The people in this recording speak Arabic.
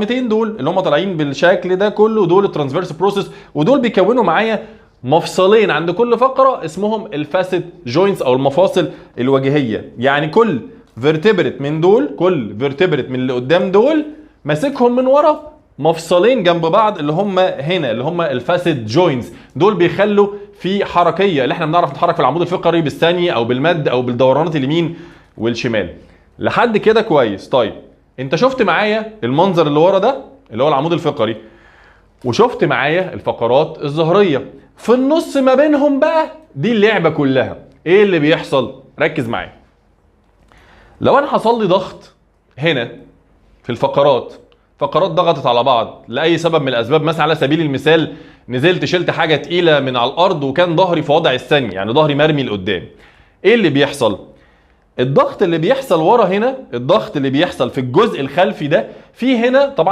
200 دول اللي هم طالعين بالشكل ده كله، دول الترانسفيرس بروسيس، ودول بيكونوا معايا مفصلين عند كل فقره اسمهم الفاسيت جوينتس او المفاصل الوجهيه. يعني كل فيرتبرت من دول، كل فيرتبرت من اللي قدام دول ماسكهم من ورا مفصلين جنب بعض اللي هم هنا، اللي هم الفاسيت جوينتس. دول بيخلوا في حركيه، اللي احنا بنعرف نتحرك في العمود الفقري بالثانيه او بالمد او بالدورانات اليمين والشمال. لحد كده كويس. طيب انت شفت معايا المنظر اللي ورا ده اللي هو العمود الفقري، وشفت معايا الفقرات الظهريه في النص ما بينهم بقى. دي اللعبه كلها. ايه اللي بيحصل؟ ركز معايا. لو انا حصل لي ضغط هنا في الفقرات، فقرات ضغطت على بعض لاي سبب من الاسباب، مثلا على سبيل المثال نزلت شلت حاجه تقيله من على الارض وكان ظهري في وضع الثاني، يعني ظهري مرمي لقدام، ايه اللي بيحصل؟ الضغط اللي بيحصل ورا هنا، الضغط اللي بيحصل في الجزء الخلفي ده، في هنا طبعا